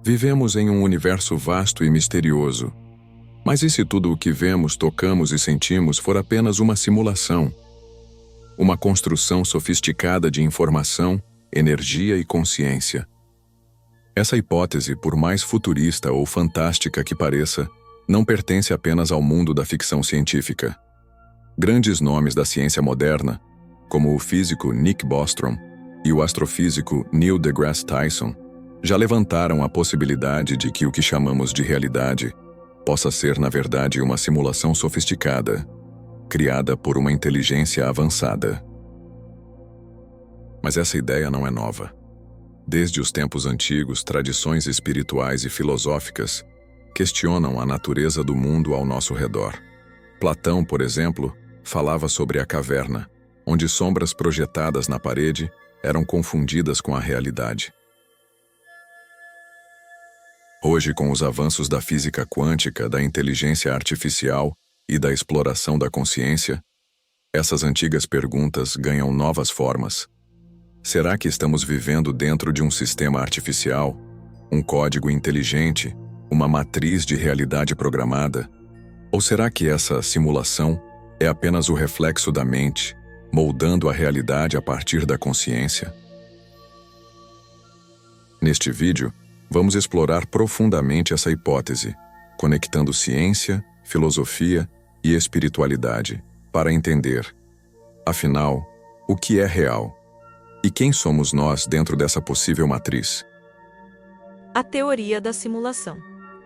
Vivemos em um universo vasto e misterioso. Mas e se tudo o que vemos, tocamos e sentimos for apenas uma simulação? Uma construção sofisticada de informação, energia e consciência. Essa hipótese, por mais futurista ou fantástica que pareça, não pertence apenas ao mundo da ficção científica. Grandes nomes da ciência moderna, como o físico Nick Bostrom e o astrofísico Neil deGrasse Tyson, já levantaram a possibilidade de que o que chamamos de realidade possa ser, na verdade, uma simulação sofisticada, criada por uma inteligência avançada. Mas essa ideia não é nova. Desde os tempos antigos, tradições espirituais e filosóficas questionam a natureza do mundo ao nosso redor. Platão, por exemplo, falava sobre a caverna, onde sombras projetadas na parede eram confundidas com a realidade. Hoje, com os avanços da física quântica, da inteligência artificial e da exploração da consciência, essas antigas perguntas ganham novas formas. Será que estamos vivendo dentro de um sistema artificial, um código inteligente, uma matriz de realidade programada? Ou será que essa simulação é apenas o reflexo da mente, moldando a realidade a partir da consciência? Neste vídeo, vamos explorar profundamente essa hipótese, conectando ciência, filosofia e espiritualidade, para entender, afinal, o que é real e quem somos nós dentro dessa possível matriz. A teoria da simulação.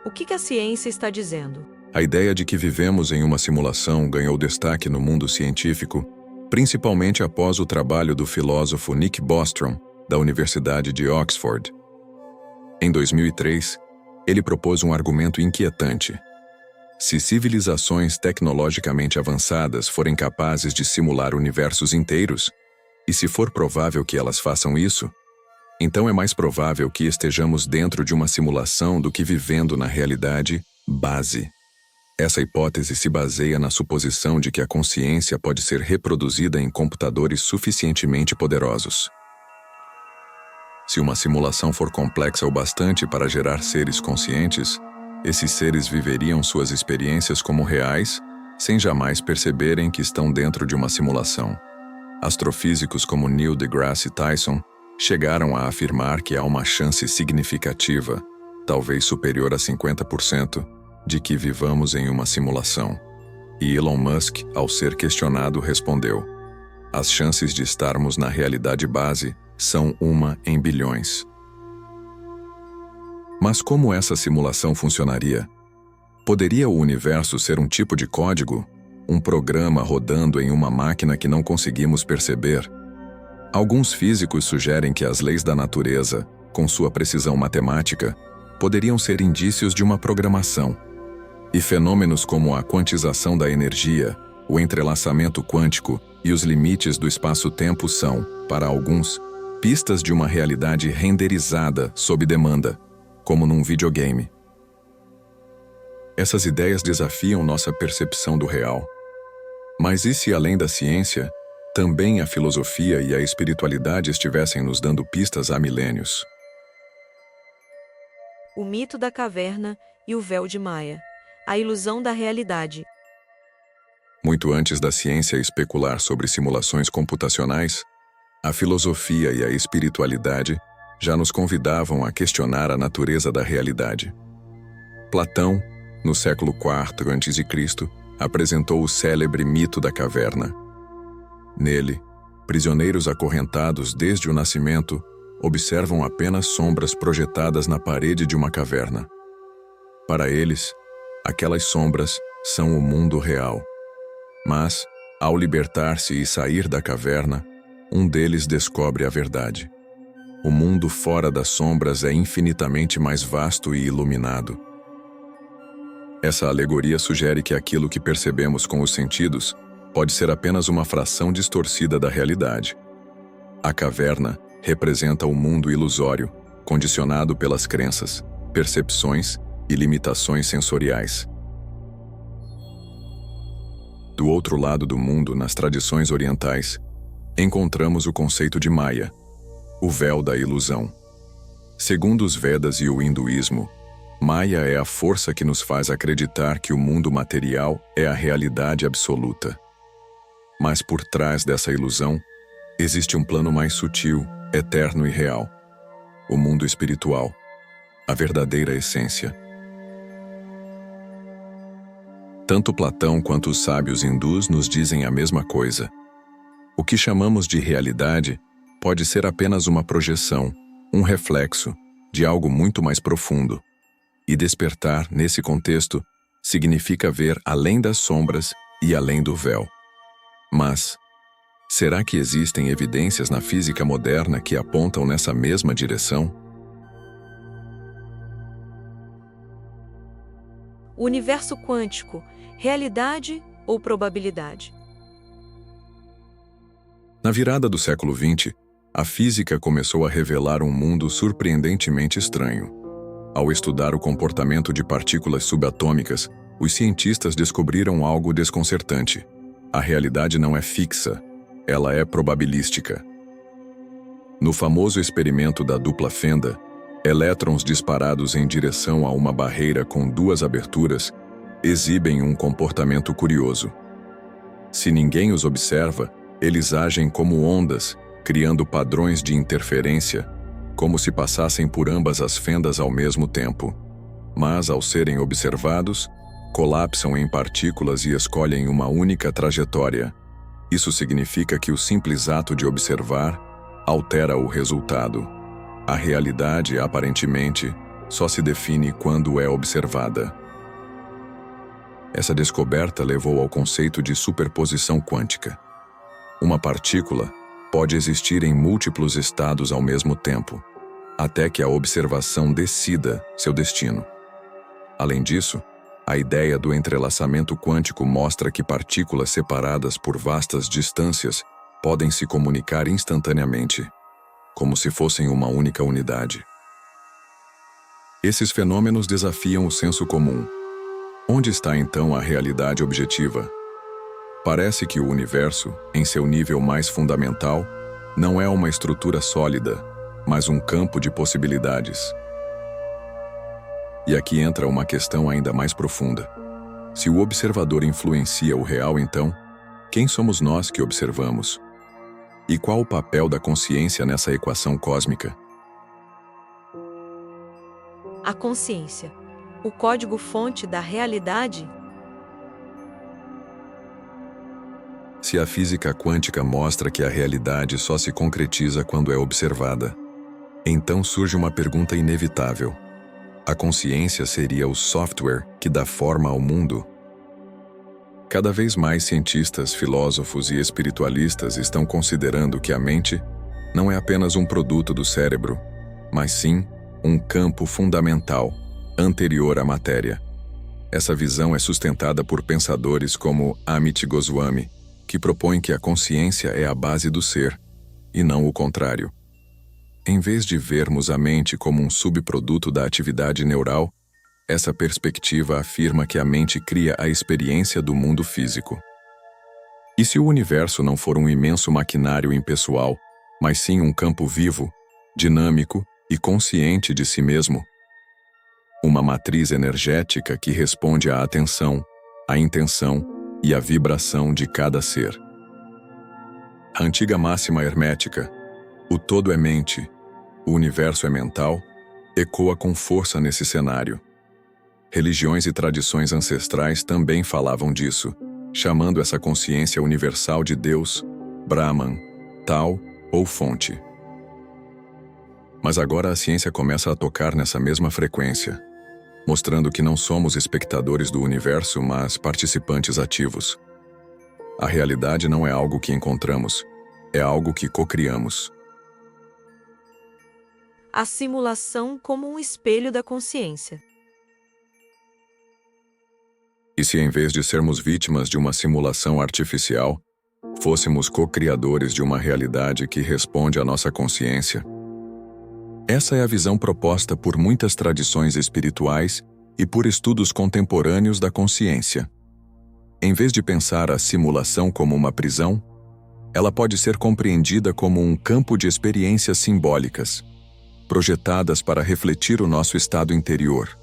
O que a ciência está dizendo? A ideia de que vivemos em uma simulação ganhou destaque no mundo científico, principalmente após o trabalho do filósofo Nick Bostrom, da Universidade de Oxford. Em 2003, ele propôs um argumento inquietante. Se civilizações tecnologicamente avançadas forem capazes de simular universos inteiros, e se for provável que elas façam isso, então é mais provável que estejamos dentro de uma simulação do que vivendo na realidade base. Essa hipótese se baseia na suposição de que a consciência pode ser reproduzida em computadores suficientemente poderosos. Se uma simulação for complexa o bastante para gerar seres conscientes, esses seres viveriam suas experiências como reais, sem jamais perceberem que estão dentro de uma simulação. Astrofísicos como Neil deGrasse Tyson chegaram a afirmar que há uma chance significativa, talvez superior a 50%, de que vivamos em uma simulação. E Elon Musk, ao ser questionado, respondeu: as chances de estarmos na realidade base são 1 em bilhões. Mas como essa simulação funcionaria? Poderia o universo ser um tipo de código? Um programa rodando em uma máquina que não conseguimos perceber? Alguns físicos sugerem que as leis da natureza, com sua precisão matemática, poderiam ser indícios de uma programação. E fenômenos como a quantização da energia, o entrelaçamento quântico e os limites do espaço-tempo são, para alguns, pistas de uma realidade renderizada sob demanda, como num videogame. Essas ideias desafiam nossa percepção do real. Mas e se, além da ciência, também a filosofia e a espiritualidade estivessem nos dando pistas há milênios? O mito da caverna e o véu de Maia. A ilusão da realidade. Muito antes da ciência especular sobre simulações computacionais, a filosofia e a espiritualidade já nos convidavam a questionar a natureza da realidade. Platão, no século IV a.C., apresentou o célebre mito da caverna. Nele, prisioneiros acorrentados desde o nascimento observam apenas sombras projetadas na parede de uma caverna. Para eles, aquelas sombras são o mundo real. Mas, ao libertar-se e sair da caverna, um deles descobre a verdade. O mundo fora das sombras é infinitamente mais vasto e iluminado. Essa alegoria sugere que aquilo que percebemos com os sentidos pode ser apenas uma fração distorcida da realidade. A caverna representa o mundo ilusório, condicionado pelas crenças, percepções e limitações sensoriais. Do outro lado do mundo, nas tradições orientais, encontramos o conceito de Maya, o véu da ilusão. Segundo os Vedas e o hinduísmo, Maya é a força que nos faz acreditar que o mundo material é a realidade absoluta. Mas por trás dessa ilusão, existe um plano mais sutil, eterno e real. O mundo espiritual, a verdadeira essência. Tanto Platão quanto os sábios hindus nos dizem a mesma coisa. O que chamamos de realidade pode ser apenas uma projeção, um reflexo de algo muito mais profundo. E despertar, nesse contexto, significa ver além das sombras e além do véu. Mas, será que existem evidências na física moderna que apontam nessa mesma direção? O universo quântico, realidade ou probabilidade? Na virada do século XX, a física começou a revelar um mundo surpreendentemente estranho. Ao estudar o comportamento de partículas subatômicas, os cientistas descobriram algo desconcertante. A realidade não é fixa, ela é probabilística. No famoso experimento da dupla fenda, elétrons disparados em direção a uma barreira com duas aberturas exibem um comportamento curioso. Se ninguém os observa, eles agem como ondas, criando padrões de interferência, como se passassem por ambas as fendas ao mesmo tempo. Mas, ao serem observados, colapsam em partículas e escolhem uma única trajetória. Isso significa que o simples ato de observar altera o resultado. A realidade, aparentemente, só se define quando é observada. Essa descoberta levou ao conceito de superposição quântica. Uma partícula pode existir em múltiplos estados ao mesmo tempo, até que a observação decida seu destino. Além disso, a ideia do entrelaçamento quântico mostra que partículas separadas por vastas distâncias podem se comunicar instantaneamente, como se fossem uma única unidade. Esses fenômenos desafiam o senso comum. Onde está então a realidade objetiva? Parece que o universo, em seu nível mais fundamental, não é uma estrutura sólida, mas um campo de possibilidades. E aqui entra uma questão ainda mais profunda. Se o observador influencia o real, então, quem somos nós que observamos? E qual o papel da consciência nessa equação cósmica? A consciência, o código-fonte da realidade? Se a física quântica mostra que a realidade só se concretiza quando é observada, então surge uma pergunta inevitável. A consciência seria o software que dá forma ao mundo? Cada vez mais cientistas, filósofos e espiritualistas estão considerando que a mente não é apenas um produto do cérebro, mas sim um campo fundamental, anterior à matéria. Essa visão é sustentada por pensadores como Amit Goswami, que propõe que a consciência é a base do ser, e não o contrário. Em vez de vermos a mente como um subproduto da atividade neural, essa perspectiva afirma que a mente cria a experiência do mundo físico. E se o universo não for um imenso maquinário impessoal, mas sim um campo vivo, dinâmico e consciente de si mesmo? Uma matriz energética que responde à atenção, à intenção e à vibração de cada ser. A antiga máxima hermética, o todo é mente, o universo é mental, ecoa com força nesse cenário. Religiões e tradições ancestrais também falavam disso, chamando essa consciência universal de Deus, Brahman, Tal ou Fonte. Mas agora a ciência começa a tocar nessa mesma frequência, mostrando que não somos espectadores do universo, mas participantes ativos. A realidade não é algo que encontramos, é algo que cocriamos. A simulação como um espelho da consciência. E se em vez de sermos vítimas de uma simulação artificial, fôssemos co-criadores de uma realidade que responde à nossa consciência? Essa é a visão proposta por muitas tradições espirituais e por estudos contemporâneos da consciência. Em vez de pensar a simulação como uma prisão, ela pode ser compreendida como um campo de experiências simbólicas. projetadas para refletir o nosso estado interior.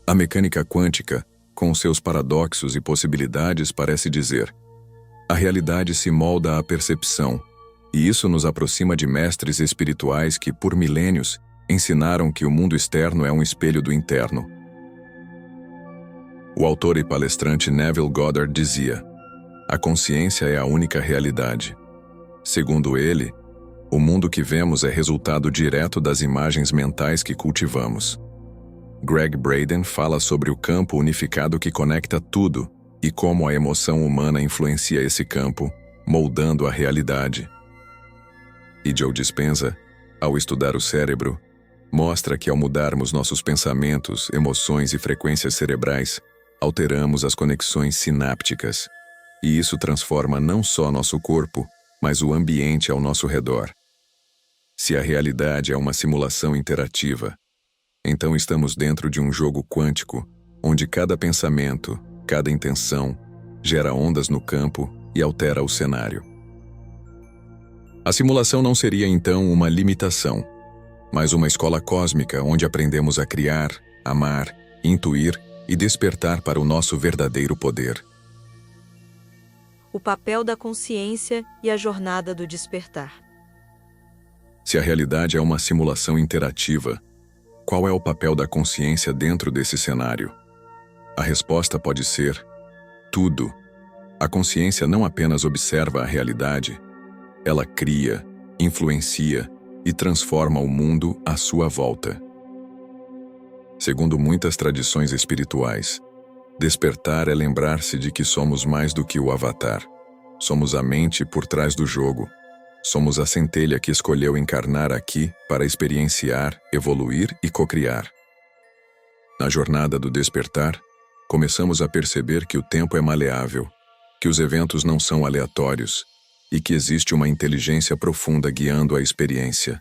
A mecânica quântica, com seus paradoxos e possibilidades, parece dizer: a realidade se molda à percepção, e isso nos aproxima de mestres espirituais que, por milênios, ensinaram que o mundo externo é um espelho do interno. O autor e palestrante Neville Goddard dizia: a consciência é a única realidade. Segundo ele, o mundo que vemos é resultado direto das imagens mentais que cultivamos. Greg Braden fala sobre o campo unificado que conecta tudo e como a emoção humana influencia esse campo, moldando a realidade. E Joe Dispenza, ao estudar o cérebro, mostra que ao mudarmos nossos pensamentos, emoções e frequências cerebrais, alteramos as conexões sinápticas, e isso transforma não só nosso corpo, mas o ambiente ao nosso redor. Se a realidade é uma simulação interativa, então estamos dentro de um jogo quântico, onde cada pensamento, cada intenção, gera ondas no campo e altera o cenário. A simulação não seria então uma limitação, mas uma escola cósmica onde aprendemos a criar, amar, intuir e despertar para o nosso verdadeiro poder. O papel da consciência e a jornada do despertar. Se a realidade é uma simulação interativa, qual é o papel da consciência dentro desse cenário? A resposta pode ser: tudo. A consciência não apenas observa a realidade, ela cria, influencia e transforma o mundo à sua volta. Segundo muitas tradições espirituais, despertar é lembrar-se de que somos mais do que o avatar. Somos a mente por trás do jogo. Somos a centelha que escolheu encarnar aqui para experienciar, evoluir e cocriar. Na jornada do despertar, começamos a perceber que o tempo é maleável, que os eventos não são aleatórios e que existe uma inteligência profunda guiando a experiência.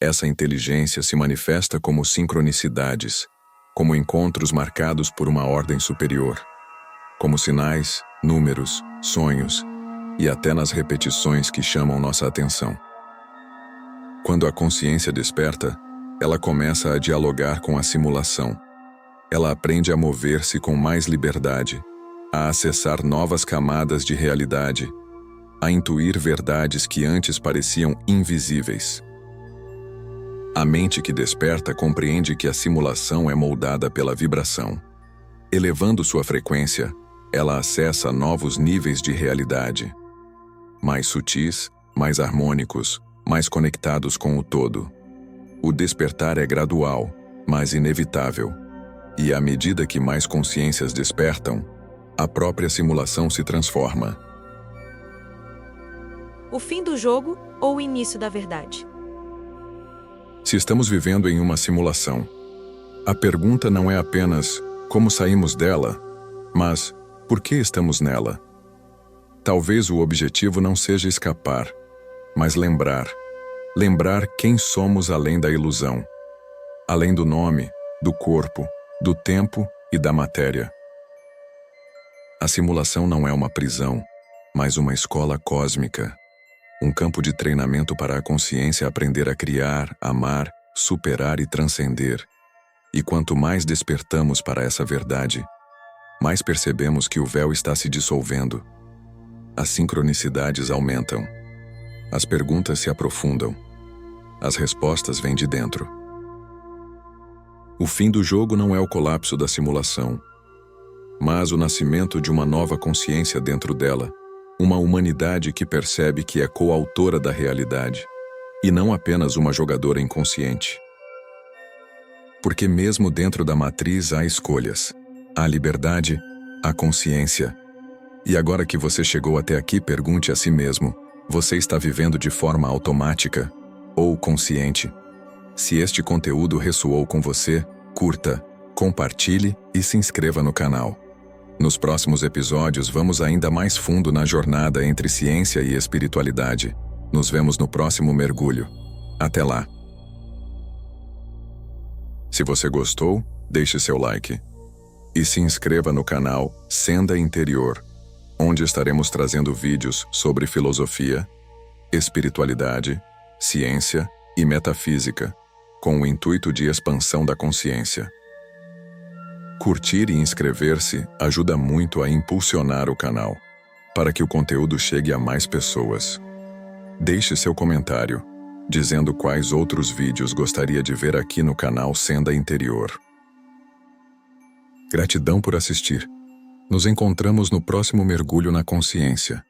Essa inteligência se manifesta como sincronicidades, como encontros marcados por uma ordem superior, como sinais, números, sonhos e até nas repetições que chamam nossa atenção. Quando a consciência desperta, ela começa a dialogar com a simulação. Ela aprende a mover-se com mais liberdade, a acessar novas camadas de realidade, a intuir verdades que antes pareciam invisíveis. A mente que desperta compreende que a simulação é moldada pela vibração. Elevando sua frequência, ela acessa novos níveis de realidade, mais sutis, mais harmônicos, mais conectados com o todo. O despertar é gradual, mas inevitável. E à medida que mais consciências despertam, a própria simulação se transforma. O fim do jogo ou o início da verdade? Se estamos vivendo em uma simulação, a pergunta não é apenas como saímos dela, mas por que estamos nela? Talvez o objetivo não seja escapar, mas lembrar. Lembrar quem somos além da ilusão, além do nome, do corpo, do tempo e da matéria. A simulação não é uma prisão, mas uma escola cósmica. Um campo de treinamento para a consciência aprender a criar, amar, superar e transcender. E quanto mais despertamos para essa verdade, mais percebemos que o véu está se dissolvendo. As sincronicidades aumentam. As perguntas se aprofundam. As respostas vêm de dentro. O fim do jogo não é o colapso da simulação, mas o nascimento de uma nova consciência dentro dela, uma humanidade que percebe que é coautora da realidade, e não apenas uma jogadora inconsciente. Porque mesmo dentro da matriz há escolhas, há liberdade, há consciência. E agora que você chegou até aqui, pergunte a si mesmo: você está vivendo de forma automática ou consciente? Se este conteúdo ressoou com você, curta, compartilhe e se inscreva no canal. Nos próximos episódios vamos ainda mais fundo na jornada entre ciência e espiritualidade. Nos vemos no próximo mergulho. Até lá! Se você gostou, deixe seu like. E se inscreva no canal Senda Interior, onde estaremos trazendo vídeos sobre filosofia, espiritualidade, ciência e metafísica, com o intuito de expansão da consciência. Curtir e inscrever-se ajuda muito a impulsionar o canal, para que o conteúdo chegue a mais pessoas. Deixe seu comentário, dizendo quais outros vídeos gostaria de ver aqui no canal Senda Interior. Gratidão por assistir. Nos encontramos no próximo mergulho na consciência.